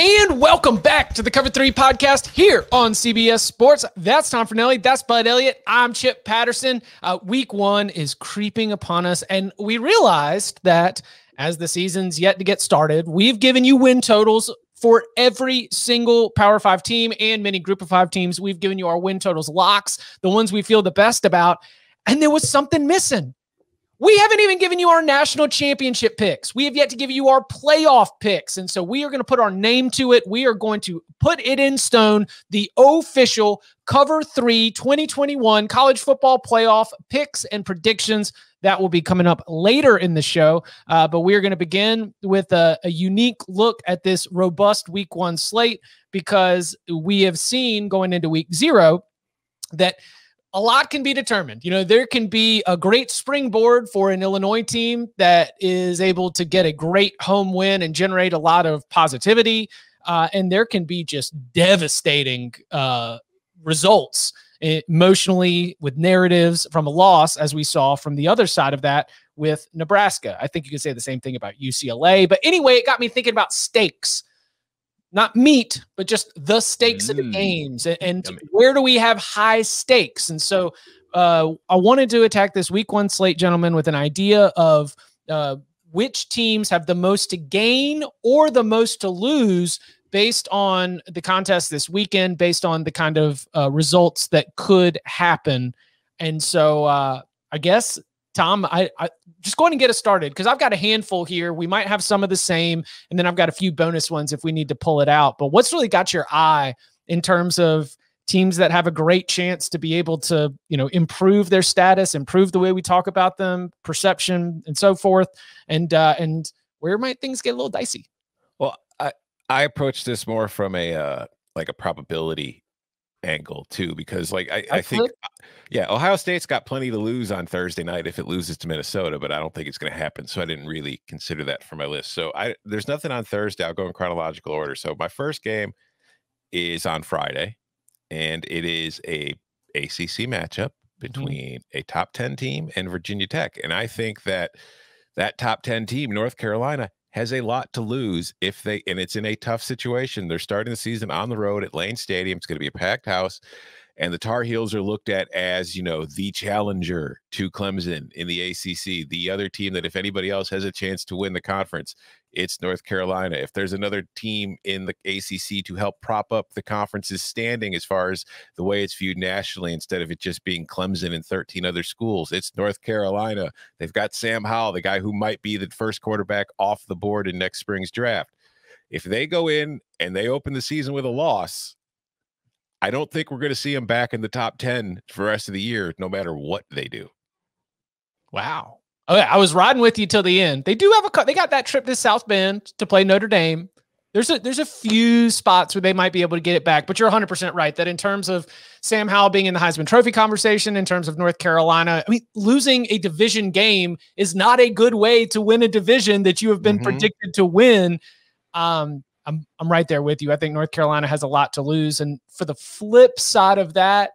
And welcome back to the Cover 3 podcast here on CBS Sports. That's Tom Fornelli. That's Bud Elliott. I'm Chip Patterson. Week 1 is creeping upon us, and we realized that as the season's yet to get started, we've given you win totals for every single Power 5 team and many Group of 5 teams. We've given you our win totals locks, the ones we feel the best about, and there was something missing. We haven't even given you our national championship picks. We have yet to give you our playoff picks. And so we are going to put our name to it. We are going to put it in stone, the official Cover 3 2021 college football playoff picks and predictions. That will be coming up later in the show. But we are going to begin with a unique look at this robust week 1 slate, because we have seen going into week 0 that a lot can be determined. You know, there can be a great springboard for an Illinois team that is able to get a great home win and generate a lot of positivity. And there can be just devastating results emotionally with narratives from a loss, as we saw from the other side of that with Nebraska. I think you could say the same thing about UCLA. But anyway, it got me thinking about stakes. Not meat, but just the stakes of the games. And where do we have high stakes? And so I wanted to attack this week 1 slate, gentlemen, with an idea of which teams have the most to gain or the most to lose based on the contest this weekend, based on the kind of results that could happen. And so I guess, Tom, I just go ahead and get us started, because I've got a handful here. We might have some of the same, and then I've got a few bonus ones if we need to pull it out. But what's really got your eye in terms of teams that have a great chance to be able to, you know, improve their status, improve the way we talk about them, perception, and so forth, and where might things get a little dicey? Well, I approach this more from a like a probability angle too, because like I think Ohio State's got plenty to lose on Thursday night if it loses to Minnesota, but I don't think it's going to happen, so I didn't really consider that for my list. So there's nothing on Thursday. I'll go in chronological order. So my first game is on Friday, and it is a ACC matchup between a top 10 team and Virginia Tech, and I think that top 10 team, North Carolina, has a lot to lose and it's in a tough situation. They're starting the season on the road at Lane Stadium. It's going to be a packed house, and the Tar Heels are looked at as, you know, the challenger to Clemson in the ACC, the other team that if anybody else has a chance to win the conference, it's North Carolina. If there's another team in the ACC to help prop up the conference's standing as far as the way it's viewed nationally, instead of it just being Clemson and 13 other schools, it's North Carolina. They've got Sam Howell, the guy who might be the first quarterback off the board in next spring's draft. If they go in and they open the season with a loss, I don't think we're going to see them back in the top 10 for the rest of the year, no matter what they do. Wow. Okay, I was riding with you till the end. They do have they got that trip to South Bend to play Notre Dame. There's a few spots where they might be able to get it back, but you're 100% right that in terms of Sam Howell being in the Heisman Trophy conversation, in terms of North Carolina, I mean, losing a division game is not a good way to win a division that you have been predicted to win. I'm right there with you. I think North Carolina has a lot to lose, and for the flip side of that,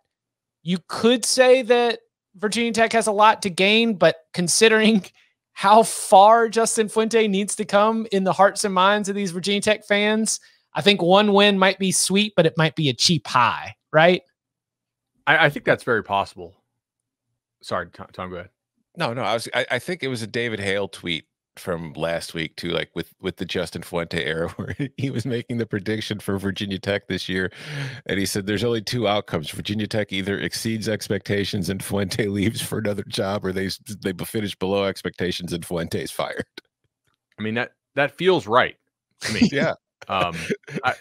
you could say that Virginia Tech has a lot to gain, but considering how far Justin Fuente needs to come in the hearts and minds of these Virginia Tech fans, I think one win might be sweet, but it might be a cheap high, right? I think that's very possible. Sorry, Tom, go ahead. No, I think it was a David Hale tweet from last week too, like with the Justin Fuente era, where he was making the prediction for Virginia Tech this year, and he said there's only 2 outcomes: Virginia Tech either exceeds expectations and Fuente leaves for another job, or they finish below expectations and Fuente's fired. I mean, that feels right to me. Yeah. I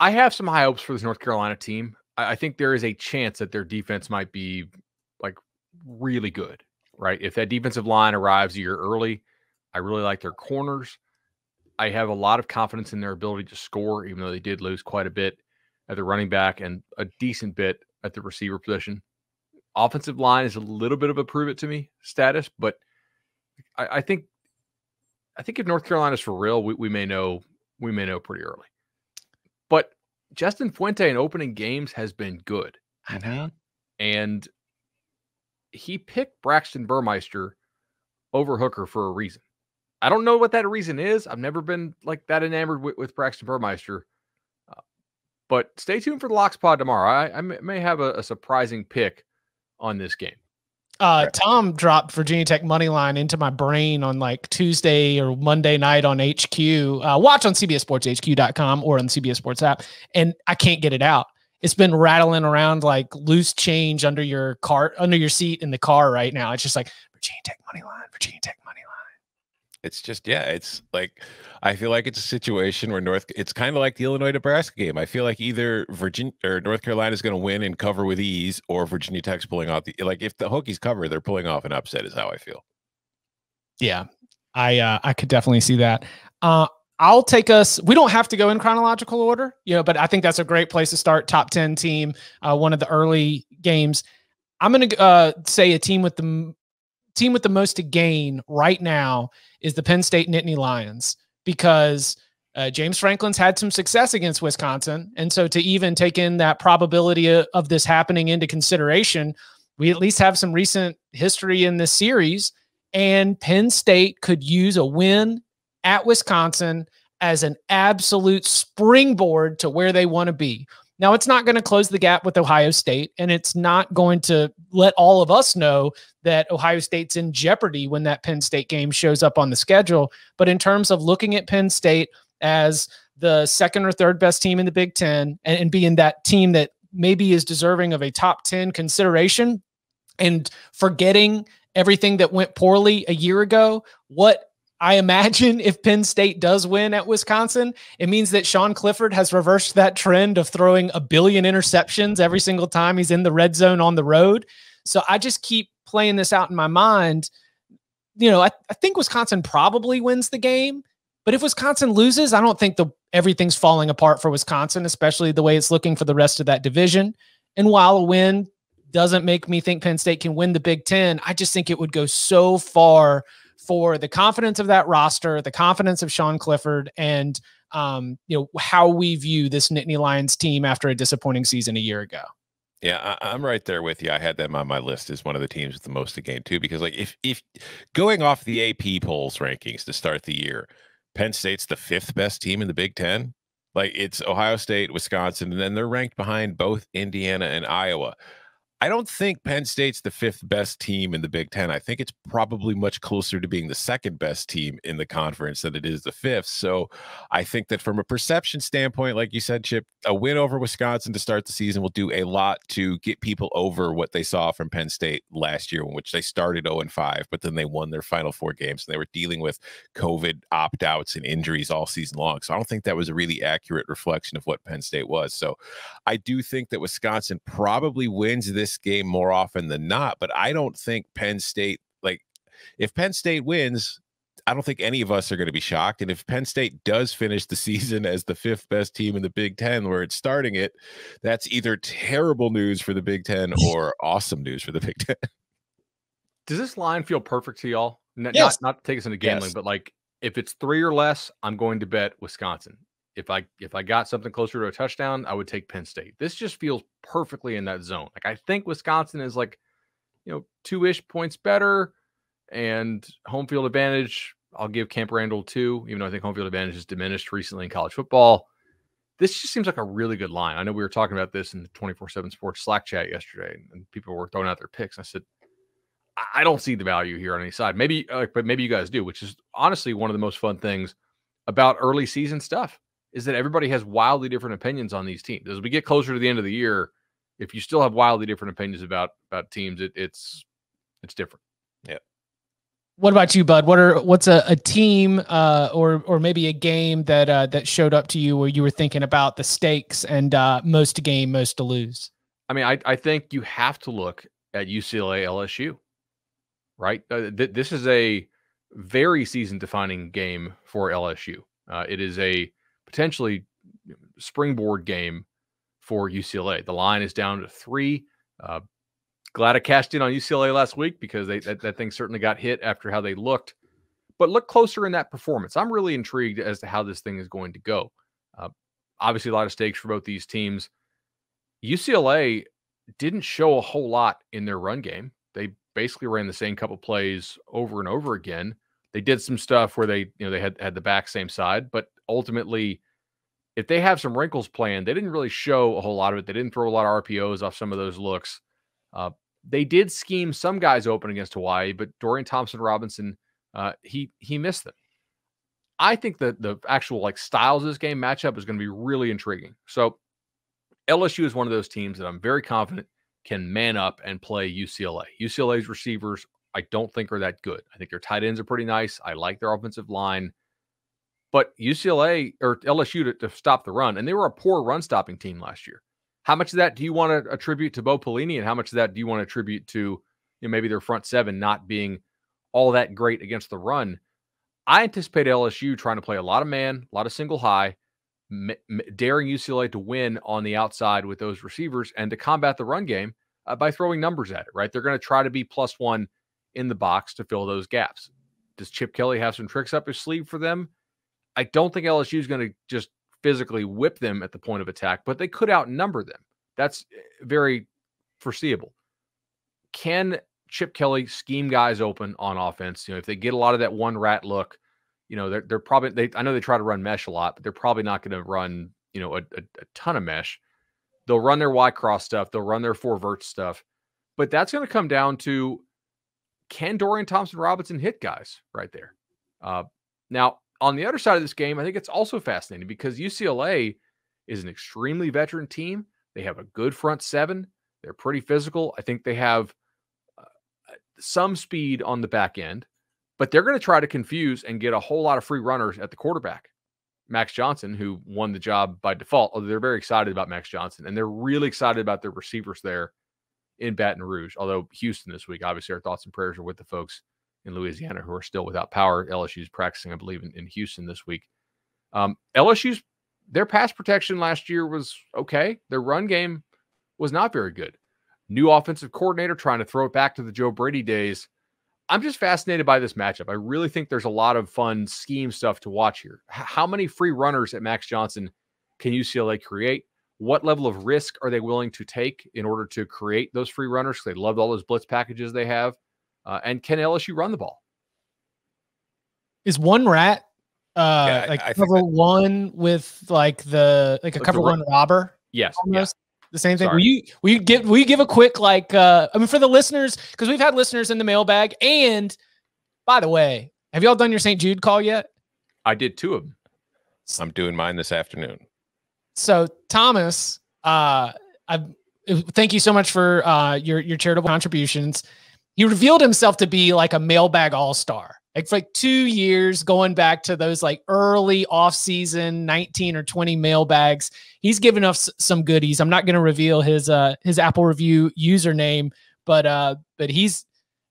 have some high hopes for this North Carolina team. I think there is a chance that their defense might be like really good. Right. If that defensive line arrives a year early, I really like their corners. I have a lot of confidence in their ability to score, even though they did lose quite a bit at the running back and a decent bit at the receiver position. Offensive line is a little bit of a prove it to me status, but I think if North Carolina's for real, we may know pretty early. But Justin Fuente in opening games has been good. I know. And he picked Braxton Burmeister over Hooker for a reason. I don't know what that reason is. I've never been like that enamored with Braxton Burmeister. But stay tuned for the Locks Pod tomorrow. I may have a surprising pick on this game. Tom dropped Virginia Tech money line into my brain on like Tuesday or Monday night on HQ. Watch on CBSSportsHQ.com or on the CBS Sports app, and I can't get it out. It's been rattling around like loose change under your seat in the car right now. It's just like Virginia Tech money line, Virginia Tech money line. It's just, it's like, I feel like it's a situation where it's kind of like the Illinois-Nebraska game. I feel like either Virginia or North Carolina is going to win and cover with ease, or Virginia Tech's pulling off if the Hokies cover, they're pulling off an upset is how I feel. Yeah, I could definitely see that. I'll take us. We don't have to go in chronological order, but I think that's a great place to start. Top 10 team, one of the early games. I'm going to say a team with the most to gain right now is the Penn State Nittany Lions, because James Franklin's had some success against Wisconsin. And so to even take in that probability of this happening into consideration, we at least have some recent history in this series, and Penn State could use a win at Wisconsin as an absolute springboard to where they want to be. Now, it's not going to close the gap with Ohio State, and it's not going to let all of us know that Ohio State's in jeopardy when that Penn State game shows up on the schedule. But in terms of looking at Penn State as the second or third best team in the Big Ten, and being that team that maybe is deserving of a top 10 consideration, and forgetting everything that went poorly a year ago, what I imagine if Penn State does win at Wisconsin, it means that Sean Clifford has reversed that trend of throwing 1 billion interceptions every single time he's in the red zone on the road. So I just keep playing this out in my mind. I think Wisconsin probably wins the game, but if Wisconsin loses, I don't think everything's falling apart for Wisconsin, especially the way it's looking for the rest of that division. And while a win doesn't make me think Penn State can win the Big Ten, I just think it would go so far for the confidence of that roster, the confidence of Sean Clifford, and how we view this Nittany Lions team after a disappointing season a year ago. Yeah, I'm right there with you. I had them on my list as one of the teams with the most to gain too, because if going off the AP polls rankings to start the year, Penn State's the 5th best team in the Big Ten. Like, it's Ohio State, Wisconsin, and then they're ranked behind both Indiana and Iowa. I don't think Penn State's the 5th best team in the Big Ten. I think it's probably much closer to being the 2nd best team in the conference than it is the 5th. So I think that from a perception standpoint, like you said, Chip, a win over Wisconsin to start the season will do a lot to get people over what they saw from Penn State last year, in which they started 0-5, but then they won their final 4 games, and they were dealing with COVID opt-outs and injuries all season long. So I don't think that was a really accurate reflection of what Penn State was. So I do think that Wisconsin probably wins this game more often than not, but I don't think Penn State, if Penn State wins, I don't think any of us are going to be shocked. And if Penn State does finish the season as the 5th best team in the Big Ten where it's starting it, that's either terrible news for the Big Ten or awesome news for the Big Ten. Does this line feel perfect to y'all? Yes. Not to take us into gambling, but if it's 3 or less, I'm going to bet Wisconsin. If I got something closer to a touchdown, I would take Penn State. This just feels perfectly in that zone. I think Wisconsin is 2-ish points better, and home field advantage, I'll give Camp Randall 2, even though I think home field advantage has diminished recently in college football. This just seems like a really good line. I know we were talking about this in the 24/7 Sports Slack chat yesterday, and people were throwing out their picks. I said, I don't see the value here on any side. Maybe, but maybe you guys do, which is honestly one of the most fun things about early season stuff, is that everybody has wildly different opinions on these teams. As we get closer to the end of the year, if you still have wildly different opinions about teams, it's different. Yeah. What about you, Bud? What's a team or maybe a game that showed up to you where you were thinking about the stakes and most to gain, most to lose? I mean, I think you have to look at UCLA LSU, right? This is a very season-defining game for LSU. It is a potentially springboard game for UCLA. The line is down to 3. Glad I cashed in on UCLA last week, because that thing certainly got hit after how they looked. But look closer in that performance. I'm really intrigued as to how this thing is going to go. Obviously, a lot of stakes for both these teams. UCLA didn't show a whole lot in their run game. They basically ran the same couple plays over and over again. They did some stuff where they had the back same side, but ultimately, if they have some wrinkles planned, they didn't really show a whole lot of it. They didn't throw a lot of RPOs off some of those looks. They did scheme some guys open against Hawaii, but Dorian Thompson-Robinson, he missed them. I think that the actual like styles of this game matchup is going to be really intriguing. So LSU is one of those teams that I'm very confident can man up and play UCLA. UCLA's receivers, I don't think are that good. I think their tight ends are pretty nice. I like their offensive line. But UCLA or LSU to stop the run, and they were a poor run-stopping team last year. How much of that do you want to attribute to Bo Pelini, and how much of that do you want to attribute to maybe their front seven not being all that great against the run? I anticipate LSU trying to play a lot of man, a lot of single high, daring UCLA to win on the outside with those receivers and to combat the run game by throwing numbers at it, right? They're going to try to be +1 in the box to fill those gaps. Does Chip Kelly have some tricks up his sleeve for them? I don't think LSU is going to just physically whip them at the point of attack, but they could outnumber them. That's very foreseeable. Can Chip Kelly scheme guys open on offense? If they get a lot of that one rat look, they're probably, I know they try to run mesh a lot, but they're probably not going to run, a ton of mesh. They'll run their Y cross stuff. They'll run their 4 vert stuff, but that's going to come down to, can Dorian Thompson-Robinson hit guys right there? Now, on the other side of this game, I think it's also fascinating because UCLA is an extremely veteran team. They have a good front seven. They're pretty physical. I think they have some speed on the back end, but they're going to try to confuse and get a whole lot of free runners at the quarterback. Max Johnson, who won the job by default, although they're very excited about Max Johnson, and they're really excited about their receivers there in Baton Rouge. Although Houston this week, obviously our thoughts and prayers are with the folks in Louisiana who are still without power. LSU's practicing, I believe, in Houston this week. LSU's, their pass protection last year was okay. Their run game was not very good. New offensive coordinator trying to throw it back to the Joe Brady days. I'm just fascinated by this matchup. I really think there's a lot of fun scheme stuff to watch here. How many free runners at Max Johnson can UCLA create? What level of risk are they willing to take in order to create those free runners? They loved all those blitz packages they have. And can LSU run the ball? Is one rat I cover one with a cover one robber? Yes. Almost the same thing. Will you give a quick for the listeners, because we've had listeners in the mailbag. And by the way, have y'all done your St. Jude call yet? I did 2 of them. I'm doing mine this afternoon. So Thomas, thank you so much for your charitable contributions. He revealed himself to be like a mailbag all-star. For 2 years, going back to those early off-season 19 or 20 mailbags, he's given us some goodies. I'm not going to reveal his Apple review username, but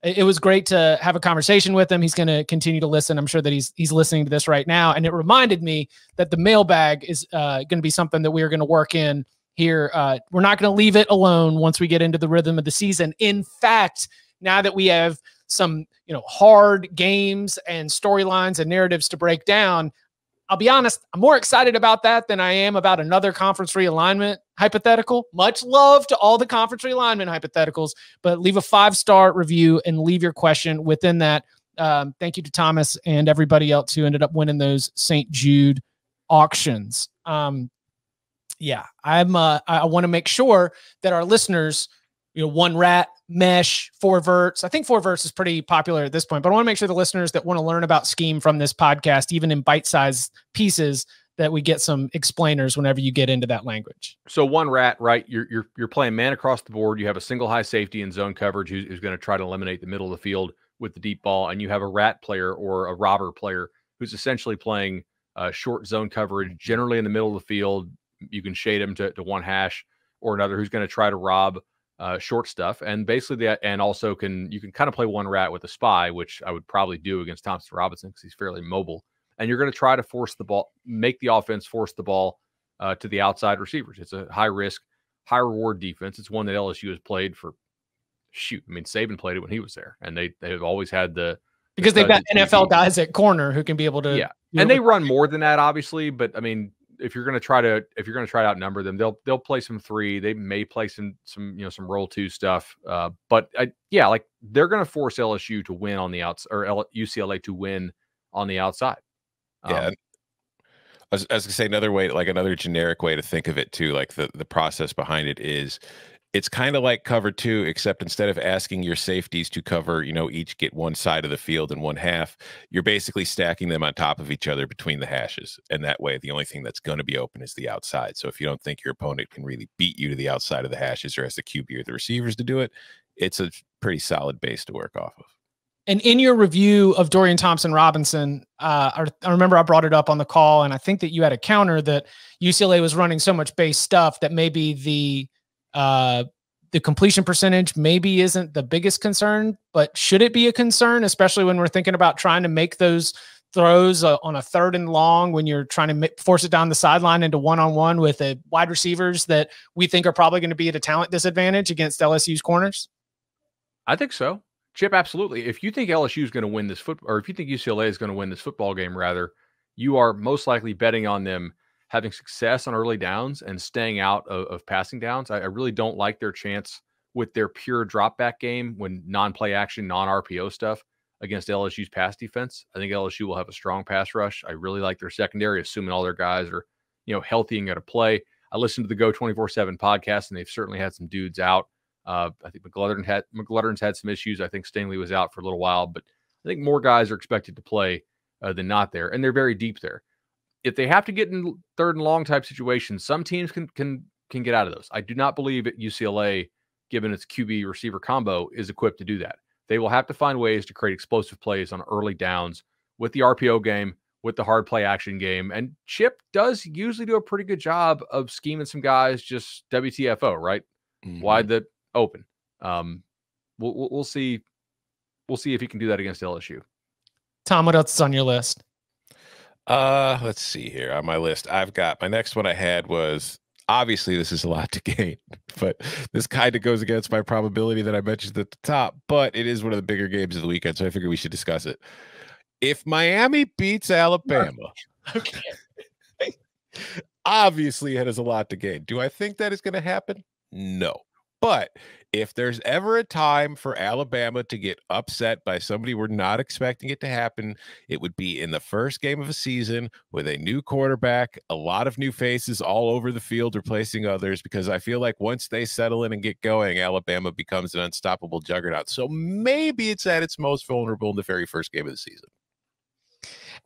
it was great to have a conversation with him. He's going to continue to listen. I'm sure that he's listening to this right now. And it reminded me that the mailbag is going to be something that we are going to work in here. We're not going to leave it alone once we get into the rhythm of the season. In fact, now that we have some, hard games and storylines and narratives to break down, I'll be honest, I'm more excited about that than I am about another conference realignment hypothetical. Much love to all the conference realignment hypotheticals, but leave a 5-star review and leave your question within that. Thank you to Thomas and everybody else who ended up winning those St. Jude auctions. I want to make sure that our listeners, one rat, mesh, 4 verts. I think 4 verts is pretty popular at this point, but I want to make sure the listeners that want to learn about scheme from this podcast, even in bite-sized pieces, that we get some explainers whenever you get into that language. So one rat, right? You're playing man across the board. You have a single high safety in zone coverage who's going to try to eliminate the middle of the field with the deep ball, and you have a rat player or a robber player who's essentially playing short zone coverage, generally in the middle of the field. You can shade him to one hash or another who's going to try to rob short stuff, and basically and also you can kind of play one rat with a spy, which I would probably do against Thompson-Robinson because he's fairly mobile. And you're going to try to force the ball, make the offense force the ball to the outside receivers. It's a high risk, high reward defense. It's one that LSU has played for. Saban played it when he was there, and they've always had because they've got NFL guys at corner who can be able to. Yeah, and they run more than that, obviously, but if you're going to try to outnumber them, they'll play some 3. They may play some roll 2 stuff. But like they're going to force LSU to win on the outside, or UCLA to win on the outside. Yeah. I was going to say another generic way to think of it too, like the process behind it is, it's kind of like cover 2, except instead of asking your safeties to cover, each get one side of the field and one half, you're basically stacking them on top of each other between the hashes. And that way, the only thing that's going to be open is the outside. So if you don't think your opponent can really beat you to the outside of the hashes, or has the QB or the receivers to do it, it's a pretty solid base to work off of. And in your review of Dorian Thompson-Robinson, I remember I brought it up on the call, and I think that you had a counter that UCLA was running so much base stuff that maybe the completion percentage maybe isn't the biggest concern, but should it be a concern, especially when we're thinking about trying to make those throws on a 3rd and long, when you're trying to force it down the sideline into one-on-one with wide receivers that we think are probably going to be at a talent disadvantage against LSU's corners? I think so. Chip, absolutely. If you think LSU is going to win this or if you think UCLA is going to win this football game, rather, you are most likely betting on them having success on early downs and staying out of passing downs. I really don't like their chance with their pure drop back game when non-play action, non-RPO stuff against LSU's pass defense. I think LSU will have a strong pass rush. I really like their secondary, assuming all their guys are, healthy and going to play. I listened to the Go 24/7 podcast, and they've certainly had some dudes out. I think McGlothern's had some issues. I think Stanley was out for a little while, but I think more guys are expected to play than not there, and they're very deep there. If they have to get in 3rd and long type situations, some teams can get out of those. I do not believe that UCLA, given its QB receiver combo, is equipped to do that. They will have to find ways to create explosive plays on early downs with the RPO game, with the hard play action game. And Chip does usually do a pretty good job of scheming some guys just WTFO, right? Mm-hmm. Wide the open. We'll see. We'll see if he can do that against LSU. Tom, what else is on your list? Let's see here on my list. I've got my next one I had was, obviously this is a lot to gain, but this kind of goes against my probability that I mentioned at the top, but it is one of the bigger games of the weekend, so I figure we should discuss it. If Miami beats Alabama, okay. Obviously it has a lot to gain. Do I think that is going to happen? No. But if there's ever a time for Alabama to get upset by somebody we're not expecting it to happen, it would be in the first game of a season with a new quarterback, a lot of new faces all over the field replacing others, because I feel like once they settle in and get going, Alabama becomes an unstoppable juggernaut. So maybe it's at its most vulnerable in the very first game of the season.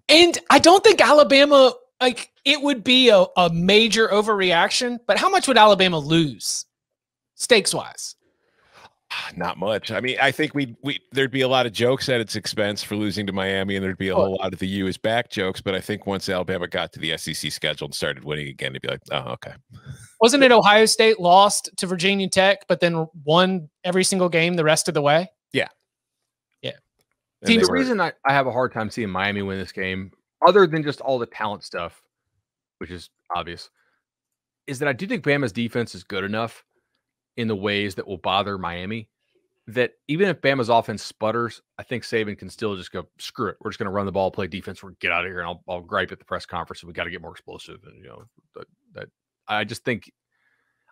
And I don't think Alabama, it would be a major overreaction, but how much would Alabama lose? Stakes-wise? Not much. I mean, I think there'd be a lot of jokes at its expense for losing to Miami, and there'd be a whole lot of the U is back jokes. But I think once Alabama got to the SEC schedule and started winning again, it'd be like, oh, okay. Wasn't it Ohio State lost to Virginia Tech, but then won every single game the rest of the way? Yeah. Yeah. The reason I have a hard time seeing Miami win this game, other than just all the talent stuff, which is obvious, is that I do think Bama's defense is good enough in the ways that will bother Miami, that even if Bama's offense sputters, I think Saban can still just go, screw it. We're just going to run the ball, play defense. We're get out of here. And I'll gripe at the press conference. We got to get more explosive. And, that I just think,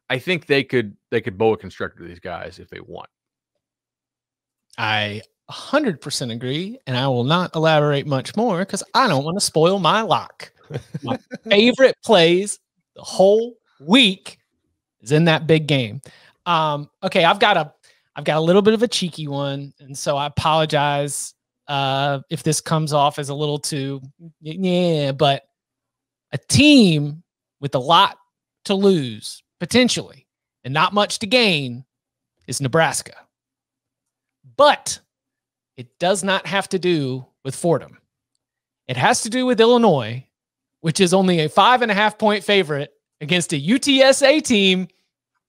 they could boa constrictor these guys if they want. I 100% agree. And I will not elaborate much more because I don't want to spoil my lock. My favorite plays the whole week is in that big game. Okay, I've got a little bit of a cheeky one, and so I apologize if this comes off as a little too but a team with a lot to lose potentially and not much to gain is Nebraska. But it does not have to do with Fordham. It has to do with Illinois, which is only a 5.5-point favorite against a UTSA team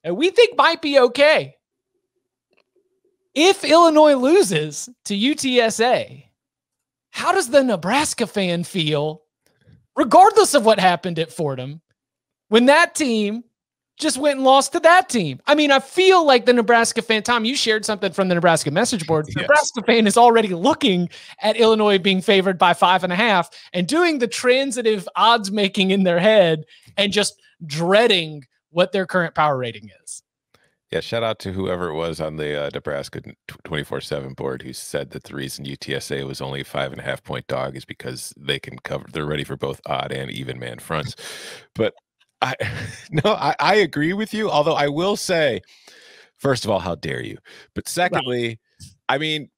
that we think might be okay. If Illinois loses to UTSA, how does the Nebraska fan feel, regardless of what happened at Fordham, when that team just went and lost to that team. I mean, I feel like the Nebraska fan, Tom, you shared something from the Nebraska message board. The Nebraska fan is already looking at Illinois being favored by 5.5 and doing the transitive odds making in their head and just dreading what their current power rating is. Yeah, shout out to whoever it was on the Nebraska 24/7 board who said that the reason UTSA was only a 5.5 point dog is because they can cover. They're ready for both odd and even man fronts. But I agree with you. Although I will say, first of all, how dare you? But secondly, I mean,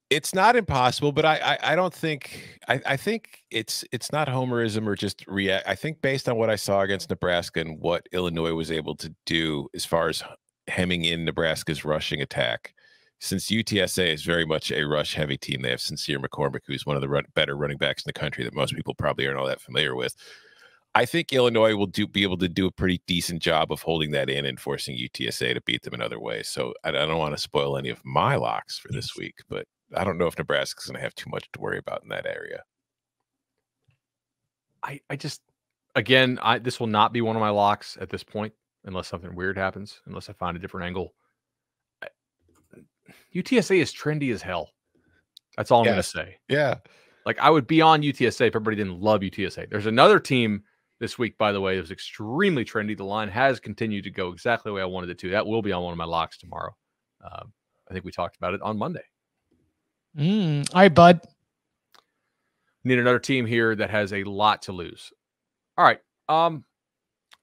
it's not impossible. But I don't think I think it's not homerism or just react. I think based on what I saw against Nebraska and what Illinois was able to do as far as hemming in Nebraska's rushing attack, since UTSA is very much a rush heavy team, they have Sincere McCormick, who's one of the better running backs in the country that most people probably aren't all that familiar with. I think Illinois will be able to do a pretty decent job of holding that in and forcing UTSA to beat them in other ways. So I don't want to spoil any of my locks for this week, but I don't know if Nebraska's going to have too much to worry about in that area. I just, again, this will not be one of my locks at this point unless something weird happens, unless I find a different angle. UTSA is trendy as hell. That's all I'm going to say. Yeah. Like, I would be on UTSA if everybody didn't love UTSA. There's another team this week, by the way, that was extremely trendy. The line has continued to go exactly the way I wanted it to. That will be on one of my locks tomorrow. I think we talked about it on Monday. All right, bud. We need another team here that has a lot to lose. All right.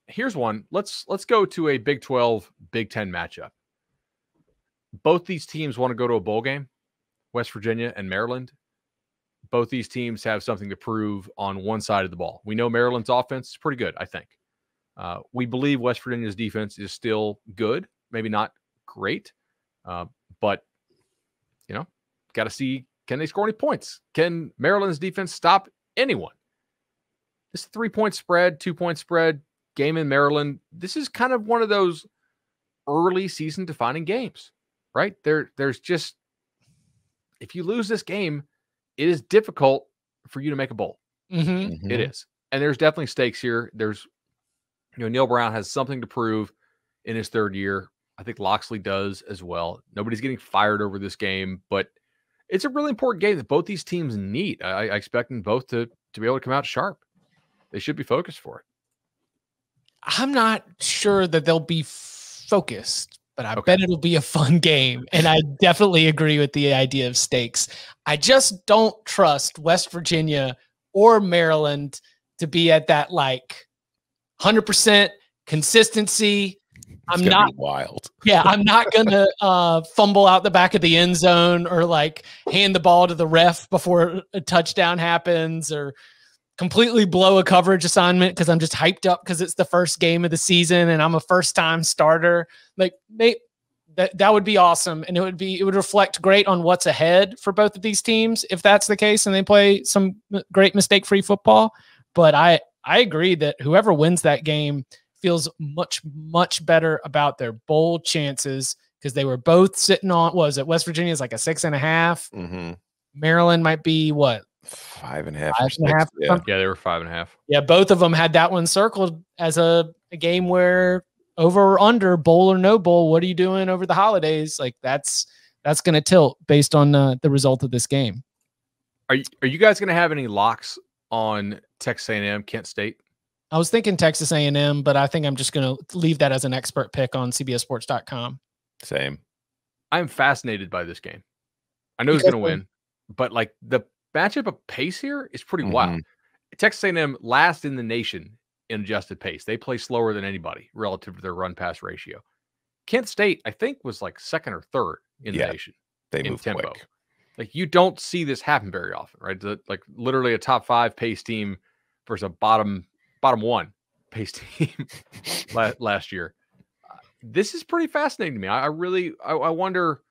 Here's one. Let's go to a Big 12, Big 10 matchup. Both these teams want to go to a bowl game, West Virginia and Maryland. Both these teams have something to prove on one side of the ball. We know Maryland's offense is pretty good, I think. We believe West Virginia's defense is still good, maybe not great, but, got to see, can they score any points? Can Maryland's defense stop anyone? This 3-point spread, 2-point spread game in Maryland, this is kind of one of those early season defining games, right? There's just, if you lose this game, it is difficult for you to make a bowl. Mm-hmm. It is. And there's definitely stakes here. There's, Neil Brown has something to prove in his third year. I think Loxley does as well. Nobody's getting fired over this game, but it's a really important game that both these teams need. I expect them both to be able to come out sharp. They should be focused for it. I'm not sure that they'll be focused, but I bet it'll be a fun game. And I definitely agree with the idea of stakes. I just don't trust West Virginia or Maryland to be at that 100% consistency. I'm not wild. Yeah, I'm not gonna fumble out the back of the end zone or hand the ball to the ref before a touchdown happens or completely blow a coverage assignment because I'm just hyped up because it's the first game of the season and I'm a first-time starter. That would be awesome, and it would reflect great on what's ahead for both of these teams if that's the case and they play some great mistake-free football. But I agree that whoever wins that game feels much, much better about their bowl chances because they were both sitting on, West Virginia's a 6.5. Mm-hmm. Maryland might be what? 5.5. 5.5. Yeah, they were 5.5. Yeah, both of them had that one circled as a game where over or under, bowl or no bowl, what are you doing over the holidays? That's going to tilt based on the result of this game. Are you guys going to have any locks on Texas A&M, Kent State? I was thinking Texas A&M, but I think I'm just going to leave that as an expert pick on CBSSports.com. Same. I'm fascinated by this game. I know who's going to win, but the matchup of pace here is pretty wild. Texas A&M last in the nation in adjusted pace. They play slower than anybody relative to their run-pass ratio. Kent State, I think, was second or third in the nation. They move tempo. Quick. You don't see this happen very often, right? Literally a top 5 pace team versus a bottom 1 pace team last year. This is pretty fascinating to me. I wonder,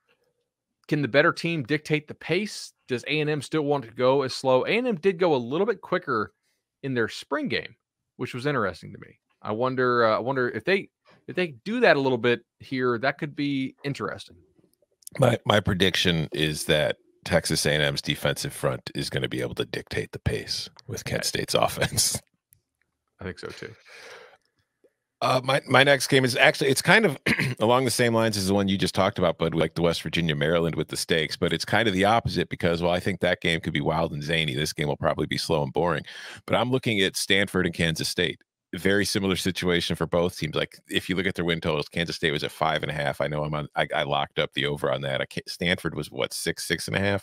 can the better team dictate the pace? Does A&M still want to go as slow? A&M did go a little bit quicker in their spring game, which was interesting to me. I wonder if they do that a little bit here, that could be interesting. My prediction is that Texas A&M's defensive front is going to be able to dictate the pace with Kent State's offense. I think so too. My next game is actually, it's kind of along the same lines as the one you just talked about, but like the West Virginia Maryland with the stakes, but it's kind of the opposite because, well, I think that game could be wild and zany. This game will probably be slow and boring, but I'm looking at Stanford and Kansas State. Very similar situation for both teams. Like if you look at their win totals, Kansas State was at 5.5. I know I locked up the over on that. Stanford was what, 6.5.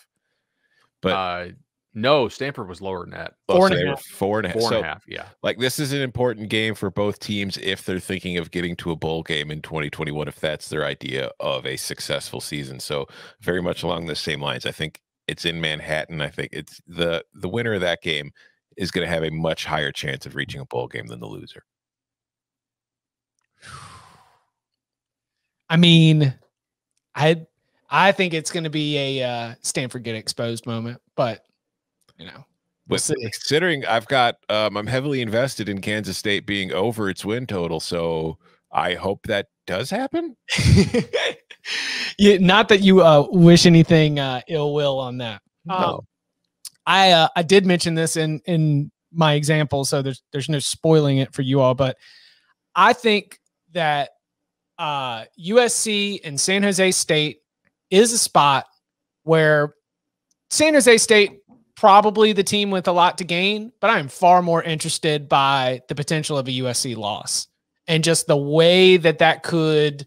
But no, Stanford was lower than that. 4.5. 4.5. 4.5. Yeah. Like this is an important game for both teams if they're thinking of getting to a bowl game in 2021, if that's their idea of a successful season. So very much along the same lines. I think it's in Manhattan. I think it's the winner of that game is going to have a much higher chance of reaching a bowl game than the loser. I mean, I think it's going to be a Stanford get exposed moment, but you know, we'll see. Considering I've got, I'm heavily invested in Kansas State being over its win total, so I hope that does happen. Yeah, not that you wish anything ill will on that. No. I did mention this in my example, so there's no spoiling it for you all, but I think that USC and San Jose State is a spot where San Jose State probably the team with a lot to gain, but I'm far more interested by the potential of a USC loss and just the way that could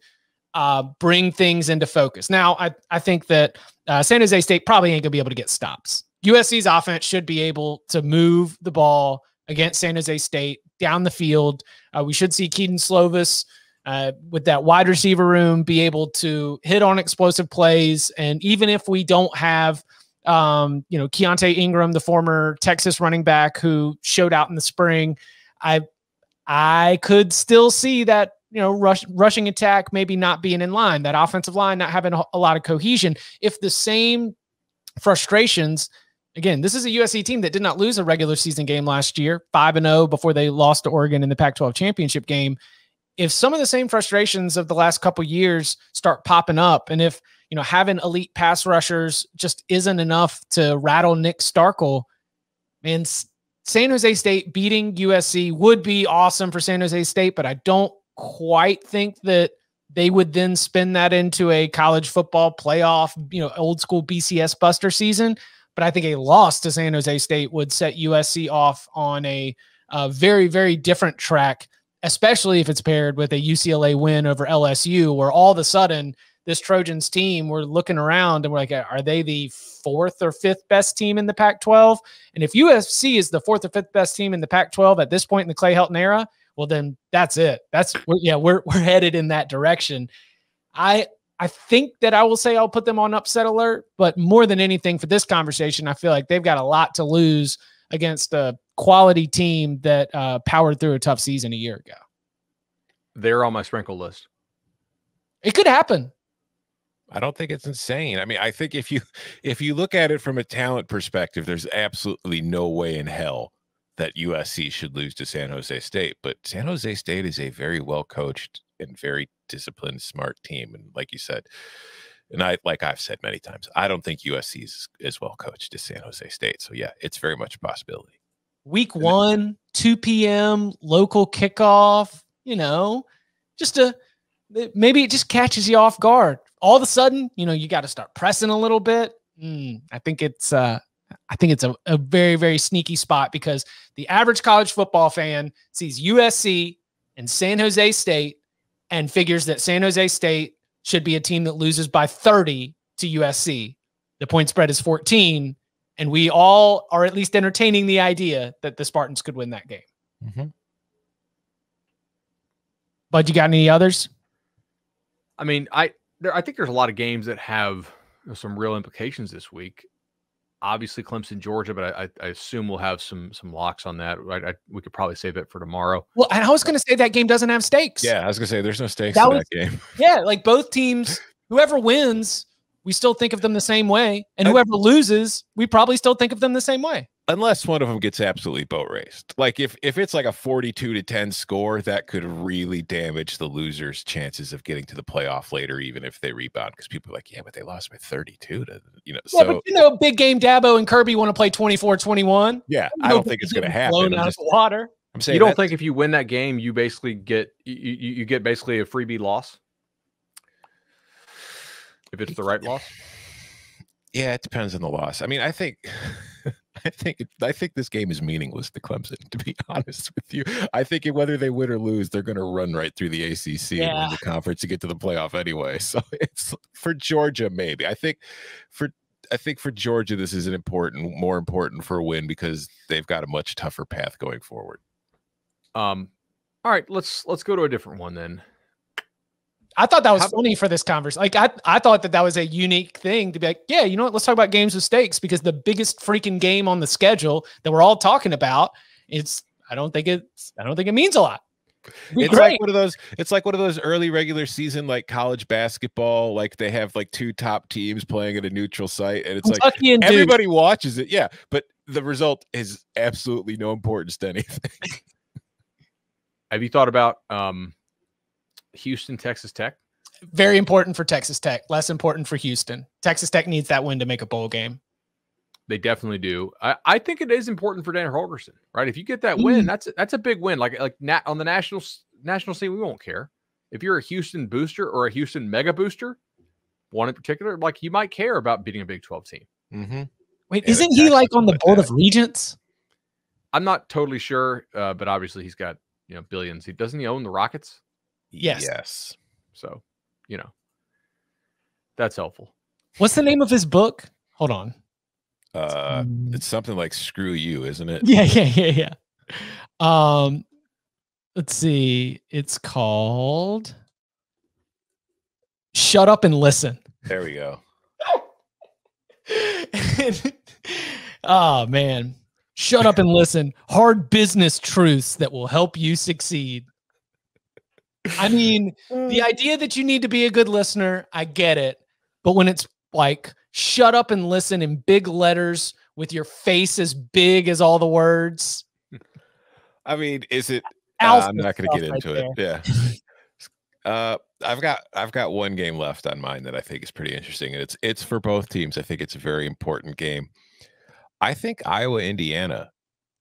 bring things into focus. Now, I think that San Jose State probably ain't gonna be able to get stops. USC's offense should be able to move the ball against San Jose State down the field. We should see Keaton Slovis with that wide receiver room be able to hit on explosive plays. And even if we don't have, Keontae Ingram, the former Texas running back who showed out in the spring, I could still see that, rushing attack maybe not being in line, that offensive line not having a lot of cohesion. If the same frustrations, again, this is a USC team that did not lose a regular season game last year, 5-0 before they lost to Oregon in the Pac-12 championship game. If some of the same frustrations of the last couple years start popping up, and if, having elite pass rushers just isn't enough to rattle Nick Starkel, man, San Jose State beating USC would be awesome for San Jose State, but I don't quite think that they would then spin that into a college football playoff, old school BCS buster season. But I think a loss to San Jose State would set USC off on a very, very different track, especially if it's paired with a UCLA win over LSU, where all of a sudden this Trojans team, we're looking around and we're like, are they the 4th or 5th best team in the Pac-12? And if USC is the 4th or 5th best team in the Pac-12 at this point in the Clay Helton era, well, then that's it. We're headed in that direction. I think that I will say I'll put them on upset alert, but more than anything for this conversation, I feel like they've got a lot to lose against a quality team that powered through a tough season a year ago. They're on my sprinkle list. It could happen. I don't think it's insane. I mean, I think if you look at it from a talent perspective, there's absolutely no way in hell that USC should lose to San Jose State. But San Jose State is a very well coached and very disciplined, smart team. And like you said, and I've said many times, I don't think USC is as well coached as San Jose State. So yeah, it's very much a possibility. Week 1, 2 p.m. local kickoff. Maybe it just catches you off guard. All of a sudden, you got to start pressing a little bit. I think it's a very, very sneaky spot because the average college football fan sees USC and San Jose State and figures that San Jose State should be a team that loses by 30 to USC. The point spread is 14, and we all are at least entertaining the idea that the Spartans could win that game. Mm-hmm. Bud, you got any others? I mean, I think there's a lot of games that have some real implications this week. Obviously, Clemson, Georgia, but I assume we'll have some locks on that. Right? We could probably save it for tomorrow. Well, and I was going to say that game doesn't have stakes. Yeah, I was going to say there's no stakes in that game. Yeah, like both teams, whoever wins, we still think of them the same way, and whoever loses, we probably still think of them the same way. Unless one of them gets absolutely boat raced. Like if it's like a 42-10 score, that could really damage the loser's chances of getting to the playoff later, even if they rebound. Because people are like, yeah, but they lost by 32 to, Yeah, but big game Dabo and Kirby want to play 24-21. Yeah, I don't think it's going to happen. Blown out of the water. I'm saying you don't think if you win that game, you basically get you get basically a freebie loss if it's the right loss. Yeah, it depends on the loss. I mean, I think I think this game is meaningless to Clemson, to be honest with you. I think whether they win or lose, they're going to run right through the ACC and win the conference to get to the playoff anyway. So it's for Georgia, maybe. I think for Georgia, this is more important for a win because they've got a much tougher path going forward. All right, let's go to a different one then. I thought that was funny for this conversation. Like I thought that was a unique thing to be like, yeah, you know what? Let's talk about games with stakes because the biggest freaking game on the schedule that we're all talking about, I don't think it means a lot. It's like one of those. It's like one of those early regular season, like college basketball. Like they have like 2 top teams playing at a neutral site, and it's Kentucky like everybody watches it. Yeah, but the result is absolutely no importance to anything. Have you thought about Houston, Texas Tech? Very important for Texas Tech. Less important for Houston. Texas Tech needs that win to make a bowl game. They definitely do. I think it is important for Dan Holgerson, right? If you get that win, that's a big win. Like on the national scene, we won't care. If you're a Houston booster or a Houston mega booster, one in particular, like you might care about beating a Big 12 team. Mm-hmm. Wait, isn't he like on the board of regents? I'm not totally sure, but obviously he's got billions. Doesn't he own the Rockets? Yes. So, that's helpful. What's the name of his book? Hold on. It's something like "Screw You," isn't it? Yeah. Let's see. It's called "Shut Up and Listen." There we go. Oh man, shut up and listen. Hard business truths that will help you succeed. I mean, the idea that you need to be a good listener, I get it. But when it's like, shut up and listen in big letters with your face as big as all the words. I mean, is it? I'm not going to get into it. There. Yeah. I've got one game left on mine that I think is pretty interesting, and it's for both teams. I think it's a very important game. I think Iowa-Indiana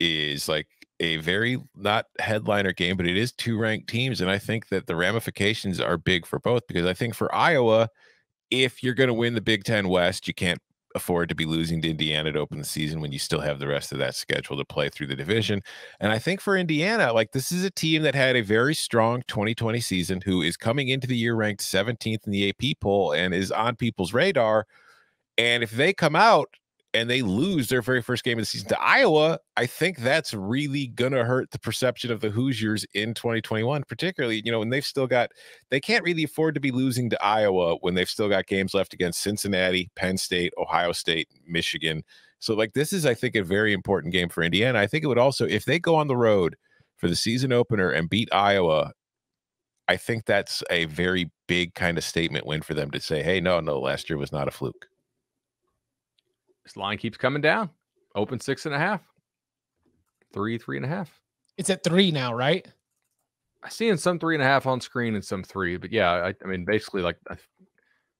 is like a very not headliner game, but it is 2 ranked teams, and I think that the ramifications are big for both because I think for Iowa, if you're going to win the Big Ten West, you can't afford to be losing to Indiana to open the season when you still have the rest of that schedule to play through the division. And I think for Indiana, like this is a team that had a very strong 2020 season who is coming into the year ranked 17th in the AP poll and is on people's radar. And if they come out and they lose their very first game of the season to Iowa, I think that's really going to hurt the perception of the Hoosiers in 2021, particularly, when they can't really afford to be losing to Iowa when they've still got games left against Cincinnati, Penn State, Ohio State, Michigan. So like, this is, I think, a very important game for Indiana. I think it would also, if they go on the road for the season opener and beat Iowa, I think that's a very big kind of statement win for them to say, hey, no, last year was not a fluke. This line keeps coming down. Open 6.5. 3.5. It's at 3 now, right? I see in some 3.5 on screen and some 3, but yeah, I mean, basically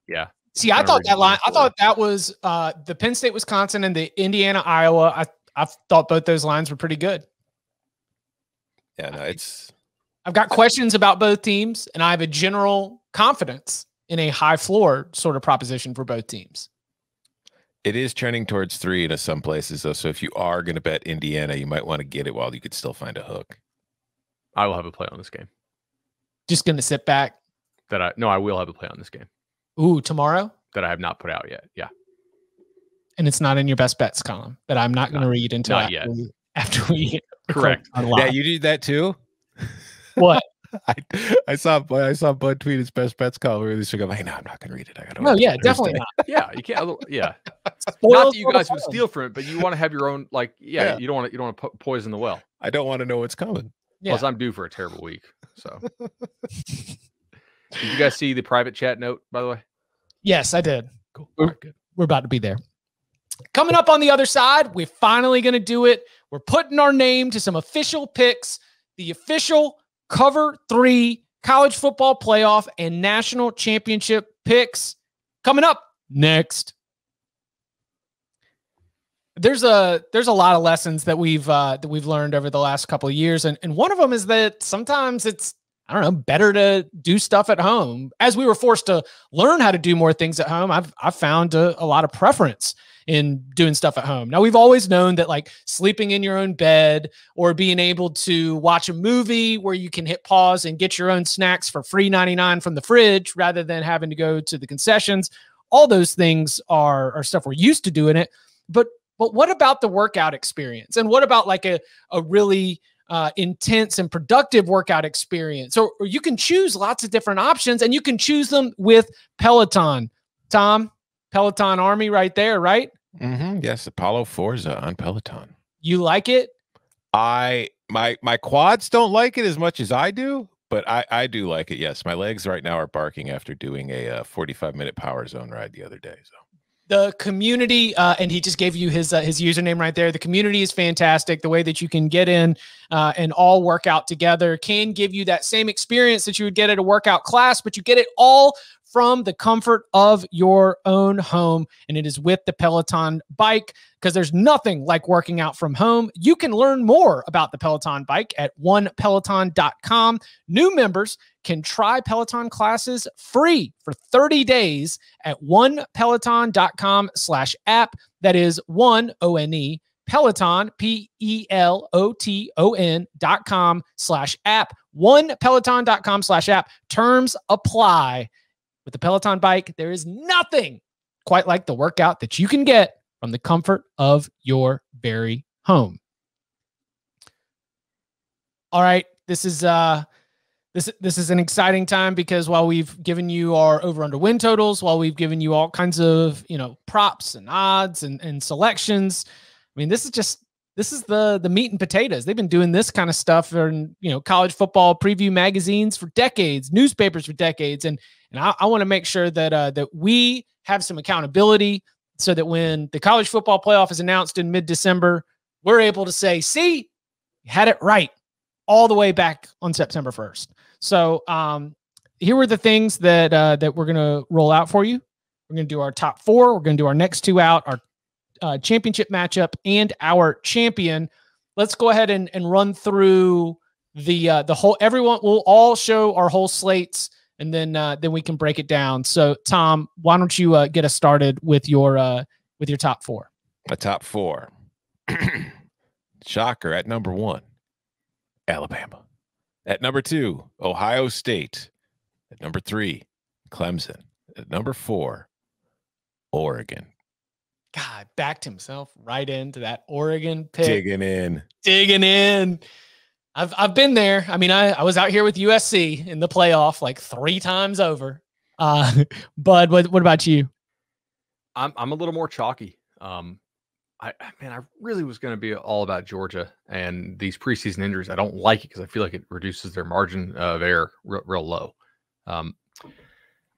yeah. See, I thought that line, I thought that was the Penn State, Wisconsin and the Indiana, Iowa. I thought both those lines were pretty good. Yeah, no, I've got questions about both teams and I have a general confidence in a high floor sort of proposition for both teams. It is trending towards 3 in some places, though. So if you are going to bet Indiana, you might want to get it while you could still find a hook. I will have a play on this game. Just going to sit back? I will have a play on this game. Ooh, tomorrow? That I have not put out yet. Yeah. And it's not in your best bets column that I'm not going to read until after we correct. Yeah, you did that too? What? I saw Bud tweet his best bets column where he's like, hey, no, I'm not gonna read it. Definitely not. Yeah, you can't. Yeah, not that you guys would steal from it, but you want to have your own. You don't want to poison the well. I don't want to know what's coming. Yeah. Plus, I'm due for a terrible week. So, did you guys see the private chat note? By the way, yes, I did. Cool. All right, good. We're about to be there. Coming up on the other side, we're finally going to do it. We're putting our name to some official picks. The official Cover 3 college football playoff and national championship picks coming up next. There's a lot of lessons that we've learned over the last couple of years. And one of them is that sometimes it's, I don't know, better to do stuff at home. As we were forced to learn how to do more things at home, I've found a lot of preference in doing stuff at home. Now, we've always known that like sleeping in your own bed or being able to watch a movie where you can hit pause and get your own snacks for free 99 from the fridge rather than having to go to the concessions, all those things are stuff we're used to doing it. But what about the workout experience? And what about like a really intense and productive workout experience? Or you can choose lots of different options, and you can choose them with Peloton. Tom, Peloton Army right there, right? Mm-hmm. Yes, Apollo Forza on Peloton. You like it? My quads don't like it as much as I do, but I do like it. Yes, my legs right now are barking after doing a 45-minute power zone ride the other day. So the community, and he just gave you his username right there. The community is fantastic. The way that you can get in and all work out together can give you that same experience that you would get at a workout class, but you get it all from the comfort of your own home. And it is with the Peloton bike, because there's nothing like working out from home. You can learn more about the Peloton bike at onepeloton.com. New members can try Peloton classes free for 30 days at onepeloton.com/app. That is ONE, Peloton, PELOTON.com/app. Onepeloton.com/app. Terms apply. With the Peloton bike, there is nothing quite like the workout that you can get from the comfort of your very home. All right, this is an exciting time, because while we've given you our over/under win totals, while we've given you all kinds of props and odds and selections, I mean, this is the meat and potatoes. They've been doing this kind of stuff in college football preview magazines for decades, newspapers for decades, and I want to make sure that we have some accountability, so that when the college football playoff is announced in mid-December, we're able to say, "See, you had it right," all the way back on September 1st. So here were the things that we're going to roll out for you. We're going to do our top four. We're going to do our next two out, our championship matchup, and our champion. Let's go ahead and run through the whole. Everyone will all show our whole slates, and then we can break it down. So, Tom, why don't you get us started with your top four? My top four. Shocker, at number 1, Alabama. At number 2, Ohio State. At number 3, Clemson. At number 4, Oregon. God, backed himself right into that Oregon pick. Digging in. I've been there. I mean, I was out here with USC in the playoff like 3 times over. Bud, what about you? I'm a little more chalky. I really was going to be all about Georgia, and these preseason injuries, I don't like it because I feel like it reduces their margin of error real low. I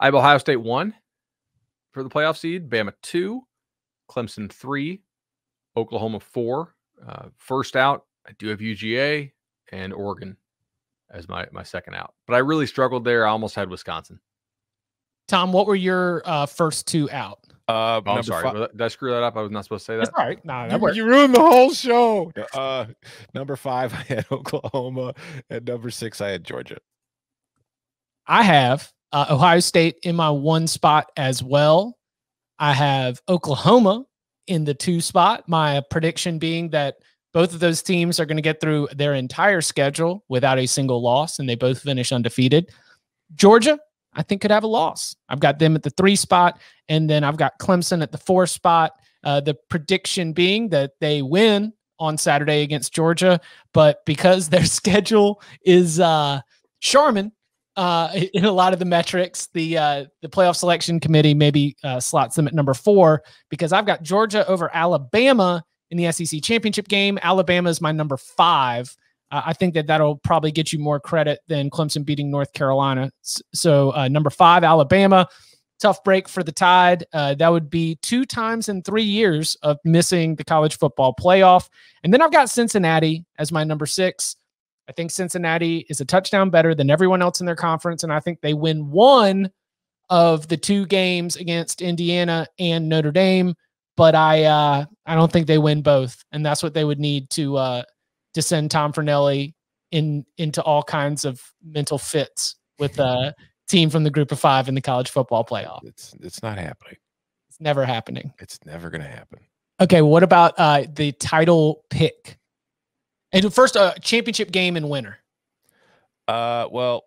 have Ohio State 1 for the playoff seed, Bama 2, Clemson 3, Oklahoma 4. First out, I do have UGA and Oregon as my second out, but I really struggled there. I almost had Wisconsin. Tom, what were your first 2 out? I'm sorry. Did I screw that up? I was not supposed to say that. That's all right. No, you ruined the whole show. Number 5, I had Oklahoma. At number 6, I had Georgia. I have Ohio State in my 1 spot as well. I have Oklahoma in the 2 spot. My prediction being that both of those teams are going to get through their entire schedule without a single loss, and they both finish undefeated. Georgia, I think, could have a loss. I've got them at the 3 spot, and then I've got Clemson at the 4 spot. The prediction being that they win on Saturday against Georgia, but because their schedule is Charmin in a lot of the metrics, the playoff selection committee maybe slots them at number 4, because I've got Georgia over Alabama in the SEC championship game. Alabama is my number 5. I think that'll probably get you more credit than Clemson beating North Carolina. So number 5, Alabama. Tough break for the Tide. That would be 2 times in 3 years of missing the college football playoff. And then I've got Cincinnati as my number 6. I think Cincinnati is a touchdown better than everyone else in their conference, and I think they win 1 of the 2 games against Indiana and Notre Dame. but I don't think they win both, and that's what they would need to send Tom Fornelli into all kinds of mental fits with a team from the Group of Five in the college football playoff. It's not happening. It's never happening. It's never going to happen. Okay, what about the title pick? And first, a championship game and winner. Well,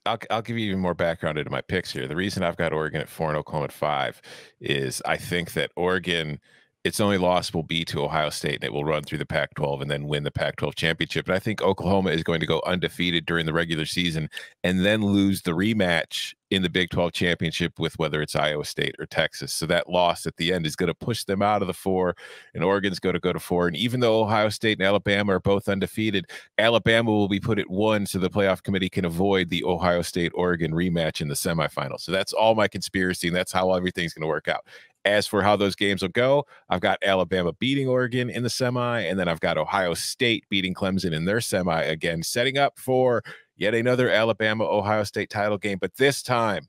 I'll give you even more background into my picks here. The reason I've got Oregon at 4 and Oklahoma at 5 is I think that Oregon, its only loss will be to Ohio State, and it will run through the Pac-12 and then win the Pac-12 championship. And I think Oklahoma is going to go undefeated during the regular season and then lose the rematch in the Big 12 championship with whether it's Iowa State or Texas. So that loss at the end is going to push them out of the 4, and Oregon's going to go to 4. And even though Ohio State and Alabama are both undefeated, Alabama will be put at 1 so the playoff committee can avoid the Ohio State-Oregon rematch in the semifinals. So that's all my conspiracy, and that's how everything's going to work out. As for how those games will go, I've got Alabama beating Oregon in the semi, and then I've got Ohio State beating Clemson in their semi, again, setting up for yet another Alabama-Ohio State title game. But this time,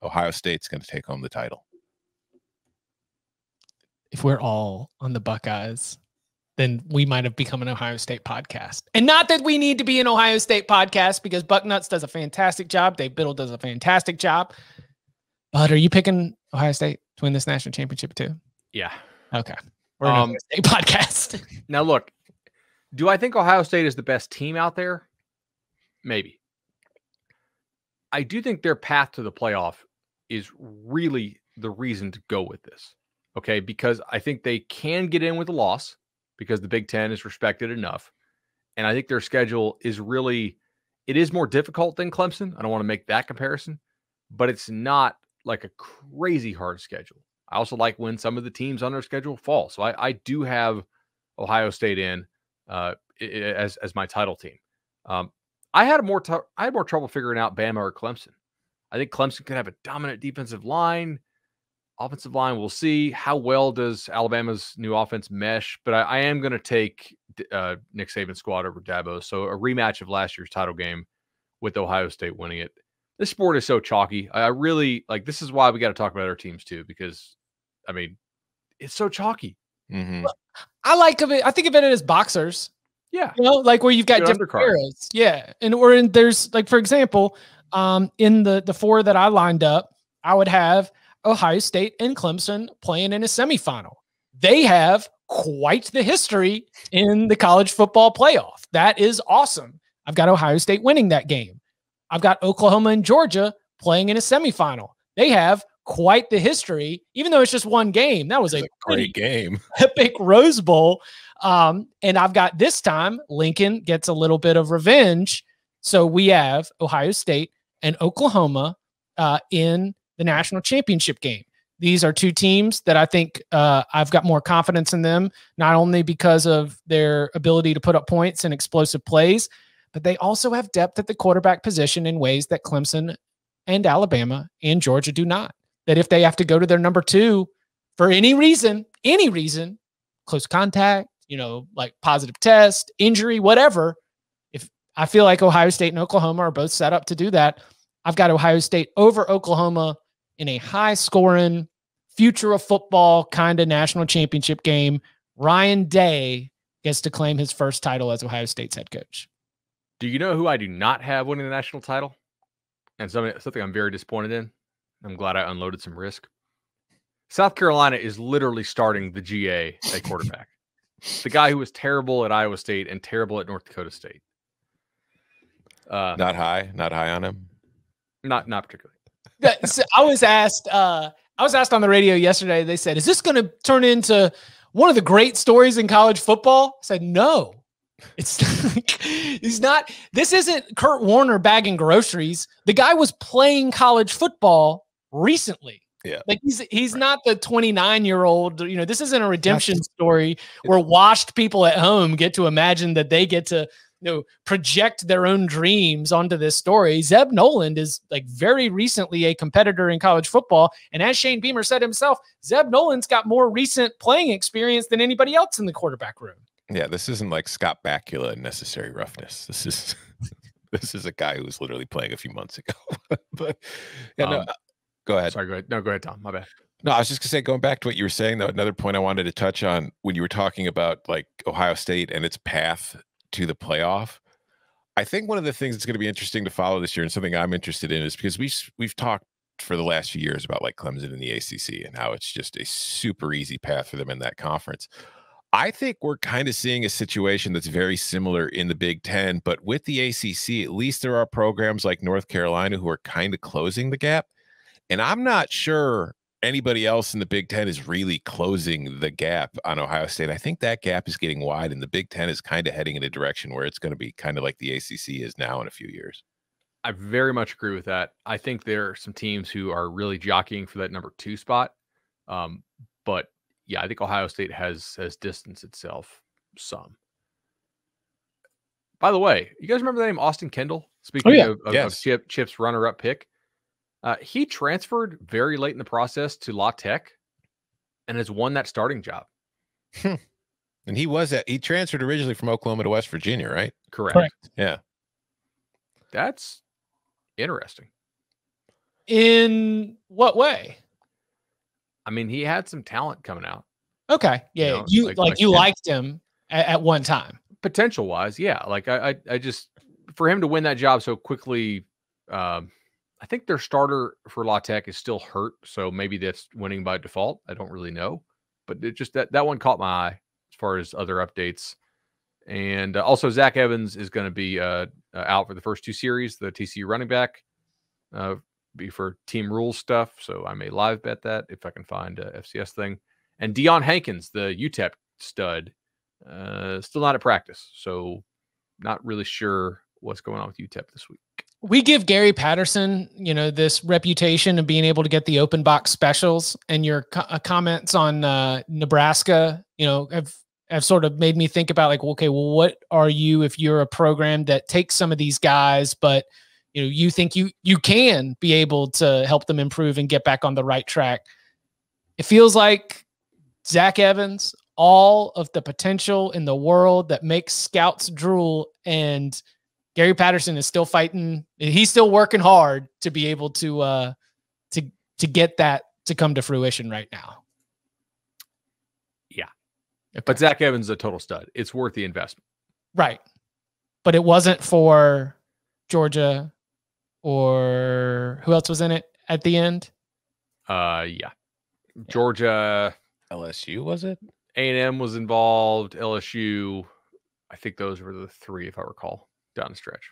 Ohio State's going to take home the title. If we're all on the Buckeyes, then we might have become an Ohio State podcast. And not that we need to be an Ohio State podcast, because Bucknuts does a fantastic job. Dave Biddle does a fantastic job. But are you picking Ohio State to win this national championship too? Yeah. Okay. We're an Ohio State podcast. Now, look, do I think Ohio State is the best team out there? Maybe. I do think their path to the playoff is really the reason to go with this. Okay. Because I think they can get in with a loss because the Big Ten is respected enough. And I think their schedule is it is more difficult than Clemson. I don't want to make that comparison, but it's not like a crazy hard schedule. I also like when some of the teams on their schedule fall. So I do have Ohio State in as my title team. I had more trouble figuring out Bama or Clemson. I think Clemson could have a dominant defensive line. Offensive line, we'll see. How well does Alabama's new offense mesh? But I am going to take Nick Saban's squad over Dabo's. So a rematch of last year's title game with Ohio State winning it. This sport is so chalky. I really like. This is why we got to talk about other teams too, because I mean, it's so chalky. Mm-hmm. I think of it as boxers. Yeah, like where you've got different eras. Yeah, and there's like, for example, in the 4 that I lined up, I would have Ohio State and Clemson playing in a semifinal. They have quite the history in the college football playoff. That is awesome. I've got Ohio State winning that game. I've got Oklahoma and Georgia playing in a semifinal. They have quite the history, even though it's just one game. That was a great game. Epic Rose Bowl. And I've got this time, Lincoln gets a little bit of revenge. So we have Ohio State and Oklahoma in the national championship game. These are 2 teams that I think I've got more confidence in them, not only because of their ability to put up points and explosive plays, but they also have depth at the quarterback position in ways that Clemson and Alabama and Georgia do not. That if they have to go to their number 2 for any reason, close contact, like positive test, injury, whatever, if I feel like Ohio State and Oklahoma are both set up to do that, I've got Ohio State over Oklahoma in a high-scoring, future of football kind of national championship game. Ryan Day gets to claim his first title as Ohio State's head coach. Do you know who I do not have winning the national title? And something I'm very disappointed in. I'm glad I unloaded some risk. South Carolina is literally starting the GA at quarterback. The guy who was terrible at Iowa State and terrible at North Dakota State. Not high on him. Not particularly. So I was asked on the radio yesterday. They said, "Is this going to turn into one of the great stories in college football?" I said, "No, it's he's not. This isn't Kurt Warner bagging groceries. The guy was playing college football recently. Yeah, like he's not the 29-year-old. This isn't a redemption story where washed people at home get to imagine that they get to." Project their own dreams onto this story. Zeb Noland is like very recently a competitor in college football. And as Shane Beamer said himself, Zeb Noland's got more recent playing experience than anybody else in the quarterback room. Yeah, this isn't like Scott Bakula in Necessary Roughness. This is a guy who was literally playing a few months ago. But yeah, no, go ahead. Sorry, go ahead. No, go ahead, Tom. My bad. No, I was just gonna say, going back to what you were saying, though, another point I wanted to touch on when you were talking about like Ohio State and its path to the playoff. I think one of the things that's going to be interesting to follow this year, and something I'm interested in, is because we've talked for the last few years about like Clemson and the ACC and how it's just a super easy path for them in that conference. I think we're kind of seeing a situation that's very similar in the Big Ten, but with the ACC, at least there are programs like North Carolina who are kind of closing the gap. And I'm not sure anybody else in the Big Ten is really closing the gap on Ohio State. I think that gap is getting wide, and the Big Ten is kind of heading in a direction where it's going to be kind of like the ACC is now in a few years. I very much agree with that. I think there are some teams who are really jockeying for that number 2 spot. But yeah, I think Ohio State has distanced itself some. By the way, you guys remember the name Austin Kendall? Speaking of Chip's runner-up pick, he transferred very late in the process to La Tech and has won that starting job. And he transferred originally from Oklahoma to West Virginia, right? Correct. Yeah. That's interesting. In what way? I mean, he had some talent coming out. Okay. Yeah. You liked him at one time. Potential wise. Yeah. Like I just, for him to win that job so quickly, I think their starter for La Tech is still hurt. So maybe that's winning by default. I don't really know, but it just, that one caught my eye as far as other updates. And also Zach Evans is going to be out for the first 2 series, the TCU running back, be for team rules stuff. So I may live bet that if I can find a FCS thing. And Deion Hankins, the UTEP stud, still not at practice. So not really sure what's going on with UTEP this week. We give Gary Patterson, this reputation of being able to get the open box specials, and your comments on Nebraska, have sort of made me think about like, okay, well, what are you if you're a program that takes some of these guys, but you think you can be able to help them improve and get back on the right track? It feels like Zach Evans, all of the potential in the world that makes scouts drool, and Gary Patterson is still fighting. He's still working hard to be able to get that to come to fruition right now. Yeah. Okay. But Zach Evans is a total stud. It's worth the investment. Right. But it wasn't for Georgia, or who else was in it at the end? Yeah. Georgia. LSU, was it? A&M was involved. LSU. I think those were the 3, if I recall, down the stretch.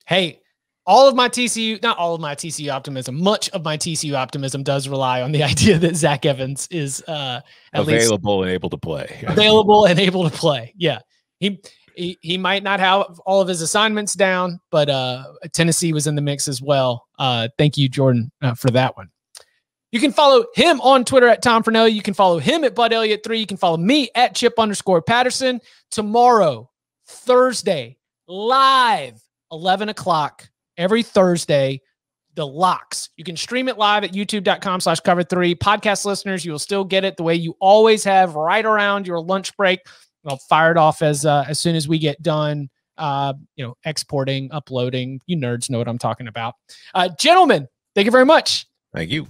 Hey, not all of my TCU optimism, much of my TCU optimism does rely on the idea that Zach Evans is available and able to play. Available and able to play. Yeah. He might not have all of his assignments down, but Tennessee was in the mix as well. Thank you, Jordan, for that one. You can follow him on Twitter at Tom Fernelli. You can follow him at Bud Elliott 3. You can follow me at Chip_Patterson. Tomorrow, Thursday, live, 11 o'clock, every Thursday, The Locks. You can stream it live at youtube.com/cover3. Podcast listeners, you will still get it the way you always have, right around your lunch break. I'll fire it off as soon as we get done, exporting, uploading. You nerds know what I'm talking about. Gentlemen, thank you very much. Thank you.